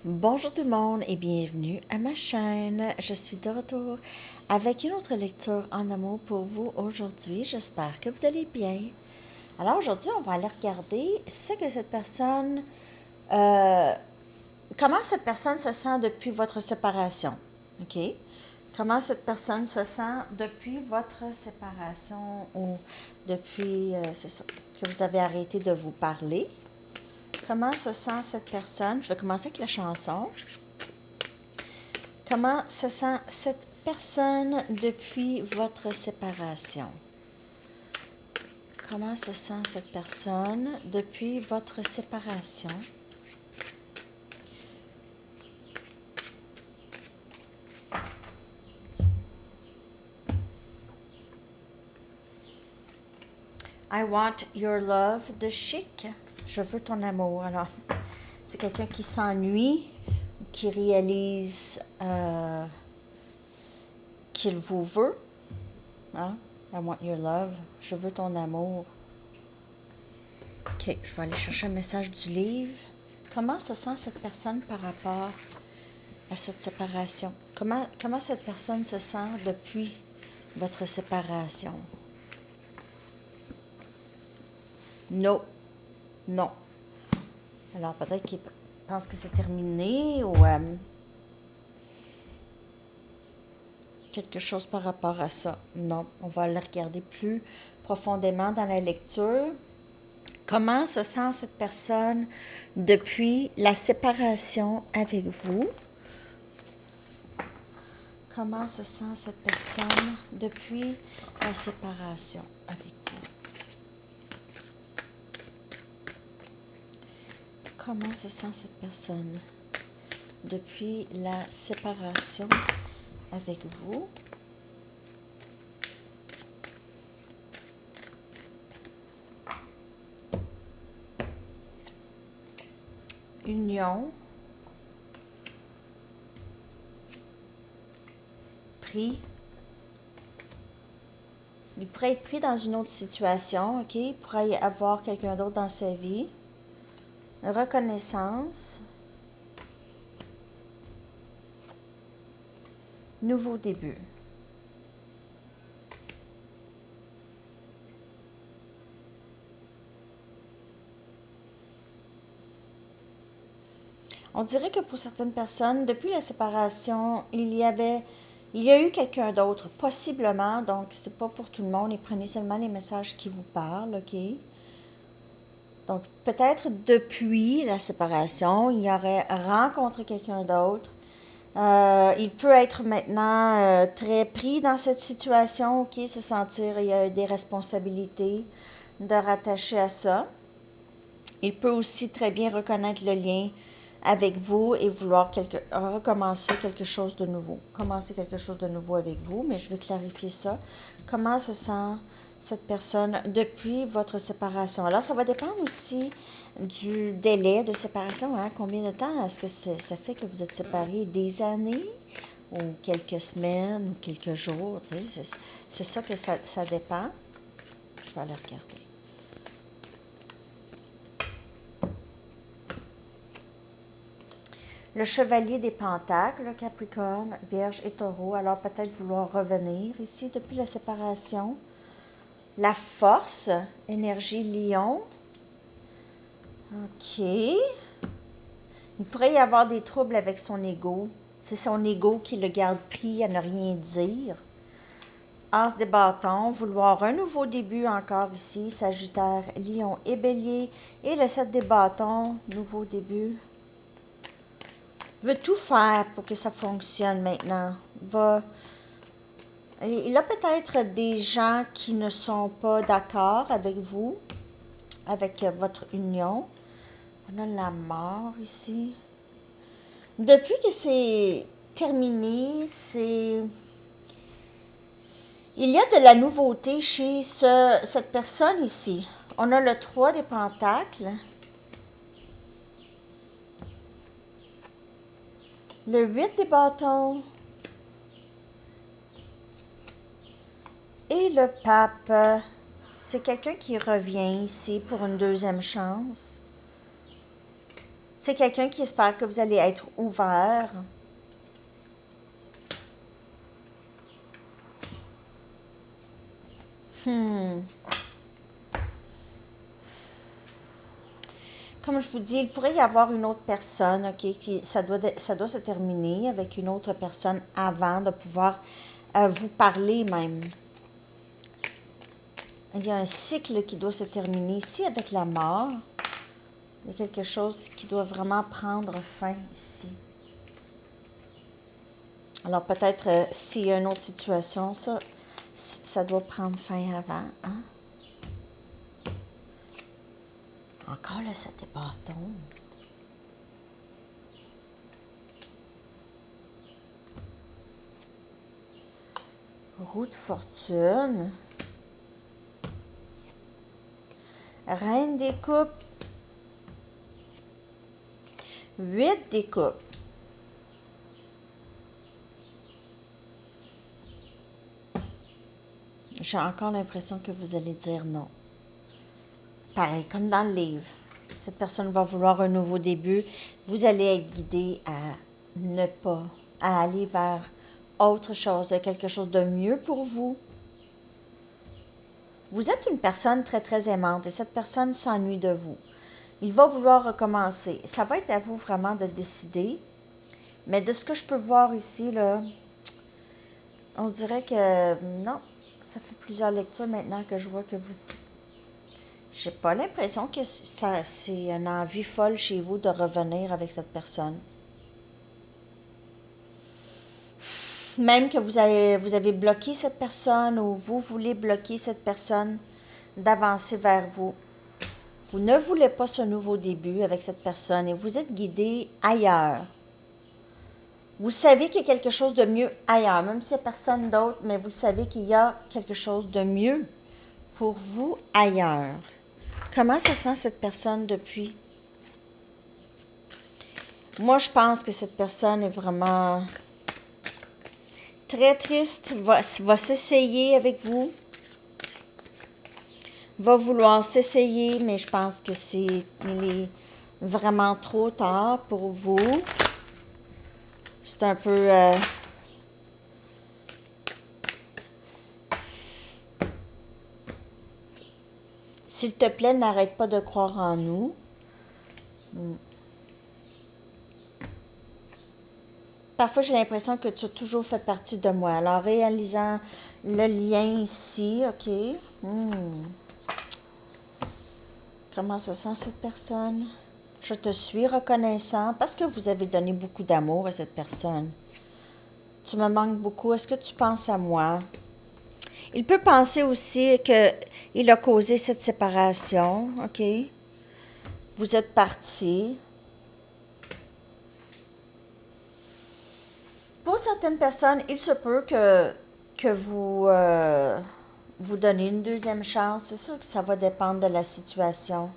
Bonjour tout le monde et bienvenue à ma chaîne. Je suis de retour avec une autre lecture en amour pour vous aujourd'hui. J'espère que vous allez bien. Alors aujourd'hui, on va aller regarder ce que cette personne, comment cette personne se sent depuis votre séparation. OK? Comment cette personne se sent depuis votre séparation ou depuis, c'est ça, que vous avez arrêté de vous parler. Comment se sent cette personne? Je vais commencer avec la chanson. Comment se sent cette personne depuis votre séparation? Comment se sent cette personne depuis votre séparation? I want your love de Chic. Je veux ton amour. Alors, c'est quelqu'un qui s'ennuie, qui réalise qu'il vous veut. Hein? I want your love. Je veux ton amour. OK, je vais aller chercher un message du livre. Comment se sent cette personne par rapport à cette séparation? Comment cette personne se sent depuis votre séparation? Non. Non. Alors, peut-être qu'il pense que c'est terminé ou quelque chose par rapport à ça. Non, on va le regarder plus profondément dans la lecture. Comment se sent cette personne depuis la séparation avec vous? Comment se sent cette personne depuis la séparation avec vous? Comment se sent cette personne depuis la séparation avec vous? Union. Pris. Il pourrait être pris dans une autre situation, OK? Il pourrait y avoir quelqu'un d'autre dans sa vie. Reconnaissance. Nouveau début. On dirait que pour certaines personnes, depuis la séparation, il y a eu quelqu'un d'autre, possiblement, donc c'est pas pour tout le monde, et prenez seulement les messages qui vous parlent, OK? Donc, peut-être depuis la séparation, il aurait rencontré quelqu'un d'autre. Il peut être maintenant très pris dans cette situation, OK? Se sentir, il y a des responsabilités de rattacher à ça. Il peut aussi très bien reconnaître le lien avec vous et vouloir recommencer quelque chose de nouveau. Commencer quelque chose de nouveau avec vous, mais je vais clarifier ça. Comment se sent cette personne depuis votre séparation? Alors, ça va dépendre aussi du délai de séparation. Hein? Combien de temps est-ce que ça fait que vous êtes séparés? Des années ou quelques semaines ou quelques jours? C'est ça que ça dépend. Je vais aller regarder. Le chevalier des pentacles, Capricorne, Vierge et Taureau. Alors peut-être vouloir revenir ici depuis la séparation. La force, énergie lion. OK. Il pourrait y avoir des troubles avec son ego. C'est son ego qui le garde pris à ne rien dire. As des bâtons, vouloir un nouveau début encore ici. Sagittaire, Lion et Bélier. Et le 7 des bâtons, nouveau début. Veut tout faire pour que ça fonctionne maintenant. Il a peut-être des gens qui ne sont pas d'accord avec vous, avec votre union. On a la mort ici. Depuis que c'est terminé, il y a de la nouveauté chez cette personne ici. On a le 3 des pentacles. Le 8 des bâtons. Et le pape, c'est quelqu'un qui revient ici pour une deuxième chance. C'est quelqu'un qui espère que vous allez être ouvert. Comme je vous dis, il pourrait y avoir une autre personne, OK, ça doit se terminer avec une autre personne avant de pouvoir vous parler même. Il y a un cycle qui doit se terminer ici avec la mort. Il y a quelque chose qui doit vraiment prendre fin ici. Alors peut-être s'il y a une autre situation, ça doit prendre fin avant. Hein? Encore là, ça des bâtons. Roue de fortune. Reine des coupes. 8 des coupes. J'ai encore l'impression que vous allez dire non. Pareil, comme dans le livre. Cette personne va vouloir un nouveau début. Vous allez être guidé à ne pas, à aller vers autre chose, quelque chose de mieux pour vous. Vous êtes une personne très, très aimante et cette personne s'ennuie de vous. Il va vouloir recommencer. Ça va être à vous vraiment de décider. Mais de ce que je peux voir ici, là, on dirait que non. Ça fait plusieurs lectures maintenant que je vois que vous... J'ai pas l'impression que c'est une envie folle chez vous de revenir avec cette personne. Même que vous avez bloqué cette personne ou vous voulez bloquer cette personne d'avancer vers vous. Vous ne voulez pas ce nouveau début avec cette personne et vous êtes guidé ailleurs. Vous savez qu'il y a quelque chose de mieux ailleurs, même s'il n'y a personne d'autre, mais vous savez qu'il y a quelque chose de mieux pour vous ailleurs. Comment se sent cette personne depuis? Moi, je pense que cette personne est vraiment très triste, va s'essayer avec vous, va vouloir s'essayer, mais je pense que il est vraiment trop tard pour vous. C'est un peu... S'il te plaît, n'arrête pas de croire en nous. Parfois, j'ai l'impression que tu as toujours fait partie de moi. Alors, réalisant le lien ici, OK. Comment se sent cette personne? Je te suis reconnaissant parce que vous avez donné beaucoup d'amour à cette personne. Tu me manques beaucoup. Est-ce que tu penses à moi? Il peut penser aussi qu'il a causé cette séparation, OK? Vous êtes partis. Pour certaines personnes, il se peut que vous vous donnez une deuxième chance. C'est sûr que ça va dépendre de la situation.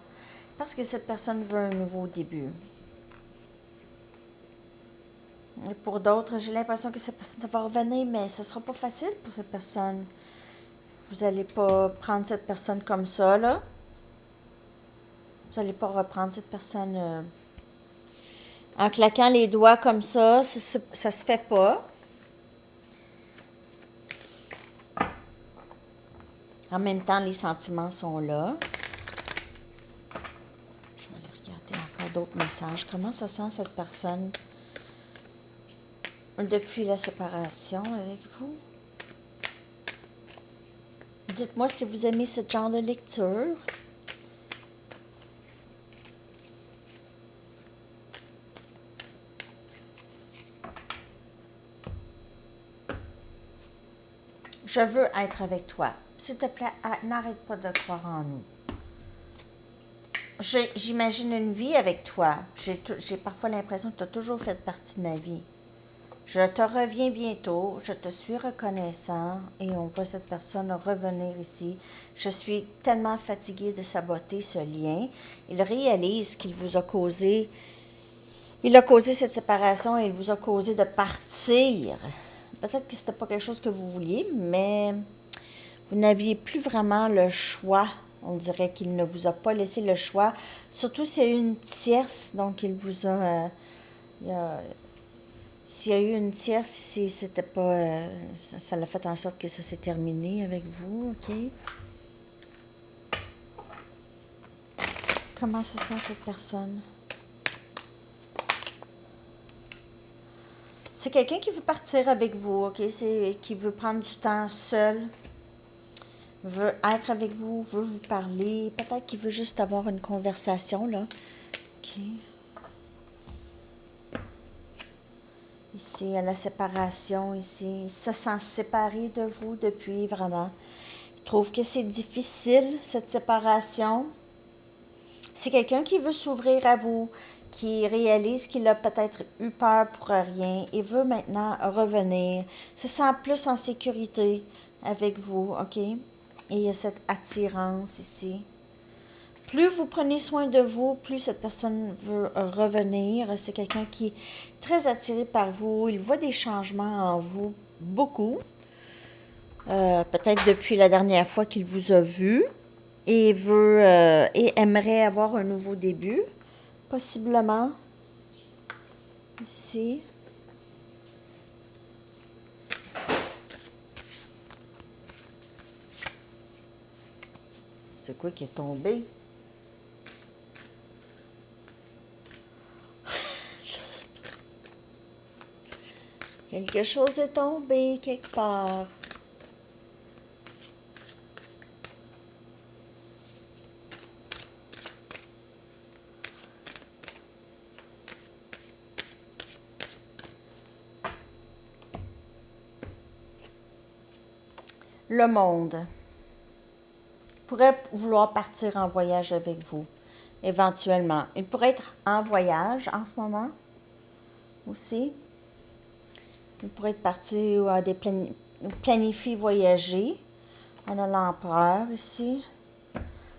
Parce que cette personne veut un nouveau début. Et pour d'autres, j'ai l'impression que cette personne, ça va revenir, mais ce ne sera pas facile pour cette personne. Vous n'allez pas prendre cette personne comme ça, là. Vous n'allez pas reprendre cette personne en claquant les doigts comme ça. Ça se fait pas. En même temps, les sentiments sont là. Je vais aller regarder encore d'autres messages. Comment ça sent cette personne depuis la séparation avec vous? Dites-moi si vous aimez ce genre de lecture. Je veux être avec toi. S'il te plaît, n'arrête pas de croire en nous. J'imagine une vie avec toi. J'ai parfois l'impression que tu as toujours fait partie de ma vie. Je te reviens bientôt. Je te suis reconnaissant. Et on voit cette personne revenir ici. Je suis tellement fatiguée de saboter ce lien. Il réalise qu'il vous a causé... Il a causé cette séparation et il vous a causé de partir. Peut-être que c'était pas quelque chose que vous vouliez, mais vous n'aviez plus vraiment le choix. On dirait qu'il ne vous a pas laissé le choix. Surtout s'il y a eu une tierce, donc il vous a... s'il y a eu une tierce, si c'était pas... ça l'a fait en sorte que ça s'est terminé avec vous, OK? Comment se sent cette personne? C'est quelqu'un qui veut partir avec vous, OK? C'est qui veut prendre du temps seul, veut être avec vous, veut vous parler. Peut-être qu'il veut juste avoir une conversation, là. OK. Ici, il y a la séparation, ici. Il se sent séparé de vous depuis, vraiment. Il trouve que c'est difficile, cette séparation. C'est quelqu'un qui veut s'ouvrir à vous, qui réalise qu'il a peut-être eu peur pour rien et veut maintenant revenir, se sent plus en sécurité avec vous, OK? Et il y a cette attirance ici. Plus vous prenez soin de vous, plus cette personne veut revenir. C'est quelqu'un qui est très attiré par vous. Il voit des changements en vous, beaucoup. Peut-être depuis la dernière fois qu'il vous a vu. Et veut et aimerait avoir un nouveau début, possiblement. Ici. C'est quoi qui est tombé? Je sais pas. Quelque chose est tombé quelque part. Le monde pourrait vouloir partir en voyage avec vous, éventuellement. Il pourrait être en voyage en ce moment aussi. Il pourrait être parti à des planifier voyager. On a l'empereur ici.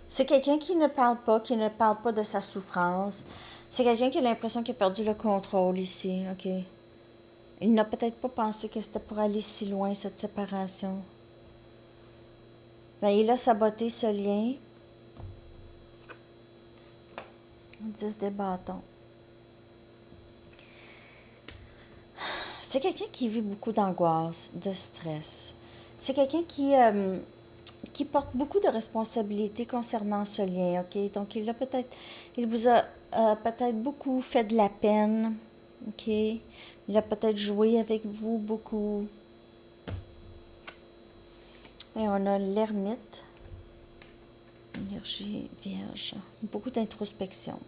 C'est quelqu'un qui ne parle pas de sa souffrance. C'est quelqu'un qui a l'impression qu'il a perdu le contrôle ici, OK? Il n'a peut-être pas pensé que c'était pour aller si loin, cette séparation. Ben, il a saboté ce lien. 10 des bâtons. C'est quelqu'un qui vit beaucoup d'angoisse, de stress. C'est quelqu'un qui porte beaucoup de responsabilités concernant ce lien, OK? Donc, il vous a peut-être beaucoup fait de la peine, OK? Il a peut-être joué avec vous beaucoup. Et on a l'ermite, énergie vierge, beaucoup d'introspection.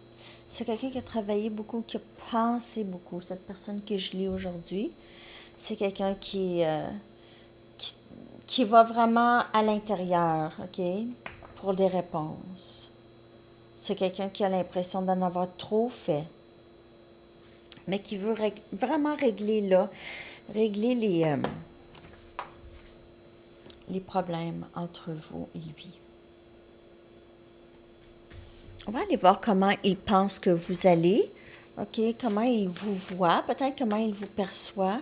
C'est quelqu'un qui a travaillé beaucoup, qui a pensé beaucoup. Cette personne que je lis aujourd'hui, c'est quelqu'un qui va vraiment à l'intérieur, OK, pour des réponses. C'est quelqu'un qui a l'impression d'en avoir trop fait, mais qui veut vraiment régler les problèmes entre vous et lui. On va aller voir comment il pense que vous allez, OK, comment il vous voit, peut-être comment il vous perçoit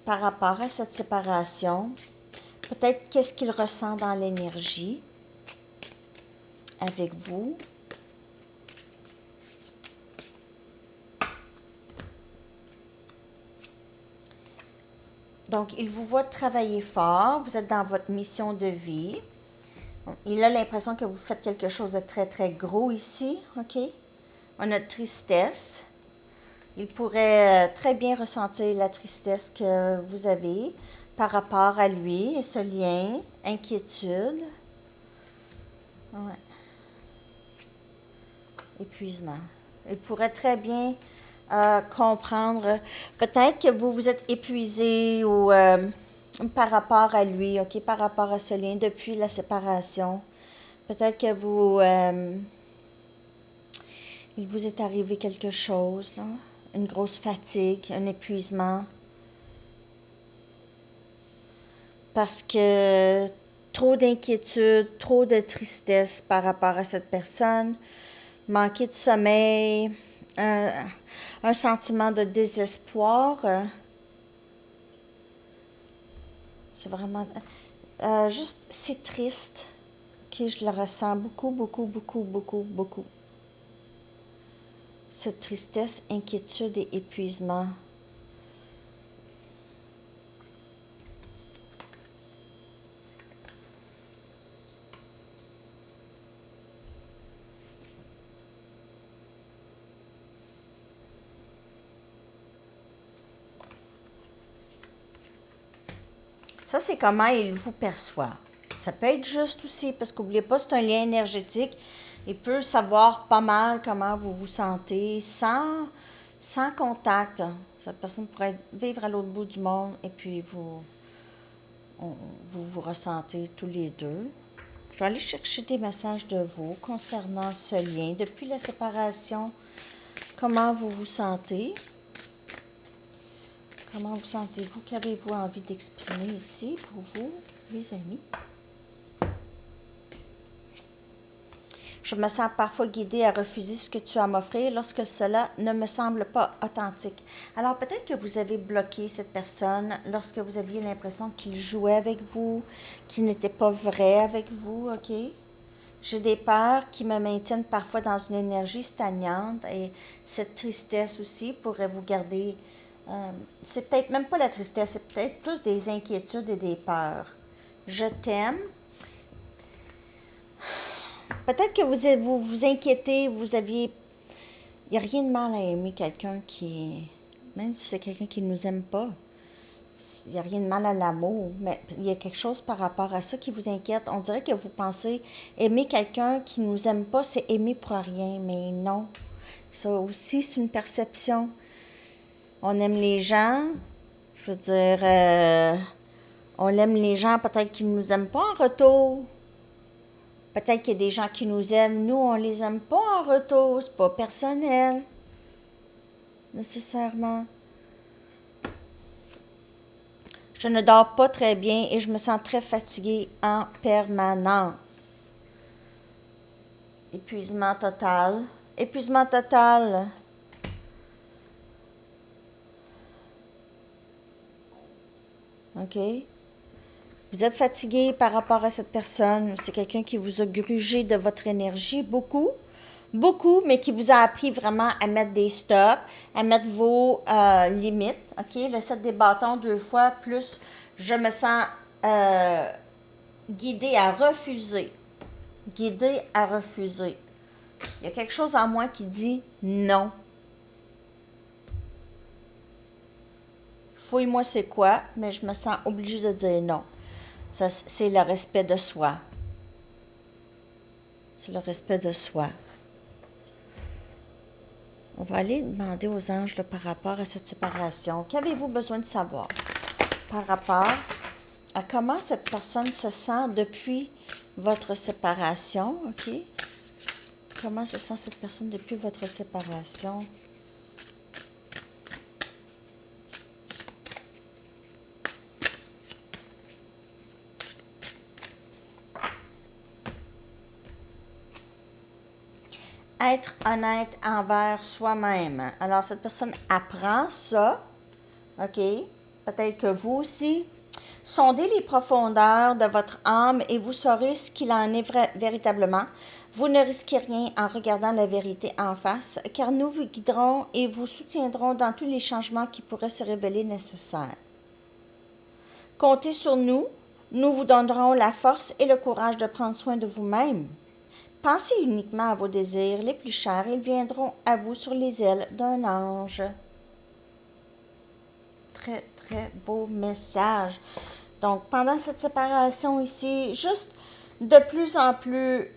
par rapport à cette séparation. Peut-être qu'est-ce qu'il ressent dans l'énergie avec vous. Donc, il vous voit travailler fort, vous êtes dans votre mission de vie. Il a l'impression que vous faites quelque chose de très, très gros ici, OK? On a tristesse. Il pourrait très bien ressentir la tristesse que vous avez par rapport à lui et ce lien, inquiétude. Ouais. Épuisement. Il pourrait très bien comprendre, peut-être que vous vous êtes épuisé ou par rapport à lui, OK, par rapport à ce lien depuis la séparation. Peut-être que il vous est arrivé quelque chose, là, une grosse fatigue, un épuisement. Parce que trop d'inquiétude, trop de tristesse par rapport à cette personne, manquer de sommeil, un sentiment de désespoir. C'est vraiment... Juste, c'est triste. Ok, je le ressens beaucoup, beaucoup, beaucoup, beaucoup, beaucoup. Cette tristesse, inquiétude et épuisement. Ça, c'est comment il vous perçoit. Ça peut être juste aussi, parce qu'oubliez pas, c'est un lien énergétique. Il peut savoir pas mal comment vous vous sentez sans contact. Cette personne pourrait vivre à l'autre bout du monde et puis vous ressentez tous les deux. Je vais aller chercher des messages de vous concernant ce lien. Depuis la séparation, comment vous vous sentez? Comment vous sentez-vous? Qu'avez-vous envie d'exprimer ici pour vous, les amis? Je me sens parfois guidée à refuser ce que tu as à m'offrir lorsque cela ne me semble pas authentique. Alors peut-être que vous avez bloqué cette personne lorsque vous aviez l'impression qu'il jouait avec vous, qu'il n'était pas vrai avec vous, ok? J'ai des peurs qui me maintiennent parfois dans une énergie stagnante et cette tristesse aussi pourrait vous garder. C'est peut-être même pas la tristesse, c'est peut-être plus des inquiétudes et des peurs. Je t'aime. Peut-être que vous inquiétez, il n'y a rien de mal à aimer quelqu'un même si c'est quelqu'un qui ne nous aime pas. Il n'y a rien de mal à l'amour, mais il y a quelque chose par rapport à ça qui vous inquiète. On dirait que vous pensez aimer quelqu'un qui ne nous aime pas, c'est aimer pour rien, mais non. Ça aussi, c'est une perception. On aime les gens, je veux dire, on aime les gens, peut-être qu'ils ne nous aiment pas en retour. Peut-être qu'il y a des gens qui nous aiment, nous, on les aime pas en retour. C'est pas personnel, nécessairement. Je ne dors pas très bien et je me sens très fatiguée en permanence. Épuisement total. Épuisement total. OK? Vous êtes fatigué par rapport à cette personne. C'est quelqu'un qui vous a grugé de votre énergie beaucoup. Beaucoup, mais qui vous a appris vraiment à mettre des stops, à mettre vos limites. OK? Le 7 des bâtons 2 fois, plus je me sens guidée à refuser. Guidée à refuser. Il y a quelque chose en moi qui dit non. Fouille-moi c'est quoi, mais je me sens obligée de dire non. Ça, c'est le respect de soi. C'est le respect de soi. On va aller demander aux anges là, par rapport à cette séparation. Qu'avez-vous besoin de savoir par rapport à comment cette personne se sent depuis votre séparation? OK? Comment se sent cette personne depuis votre séparation? Être honnête envers soi-même. Alors, cette personne apprend ça. OK? Peut-être que vous aussi. Sondez les profondeurs de votre âme et vous saurez ce qu'il en est véritablement. Vous ne risquez rien en regardant la vérité en face, car nous vous guiderons et vous soutiendrons dans tous les changements qui pourraient se révéler nécessaires. Comptez sur nous. Nous vous donnerons la force et le courage de prendre soin de vous-même. Pensez uniquement à vos désirs les plus chers, ils viendront à vous sur les ailes d'un ange. Très, très beau message. Donc, pendant cette séparation ici, juste de plus en plus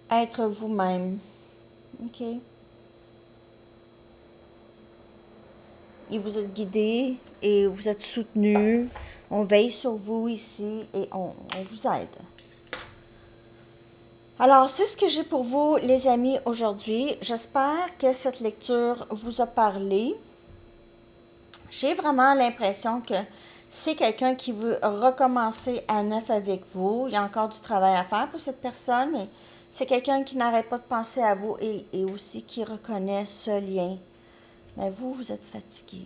être vous-même. OK? Et vous êtes guidé et vous êtes soutenu. On veille sur vous ici et on vous aide. Alors, c'est ce que j'ai pour vous, les amis, aujourd'hui. J'espère que cette lecture vous a parlé. J'ai vraiment l'impression que c'est quelqu'un qui veut recommencer à neuf avec vous. Il y a encore du travail à faire pour cette personne, mais c'est quelqu'un qui n'arrête pas de penser à vous et aussi qui reconnaît ce lien. Mais vous êtes fatigué.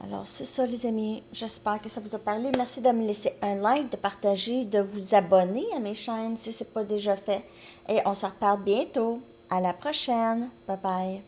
Alors, c'est ça, les amis. J'espère que ça vous a parlé. Merci de me laisser un like, de partager, de vous abonner à mes chaînes si ce n'est pas déjà fait. Et on se reparle bientôt. À la prochaine. Bye bye.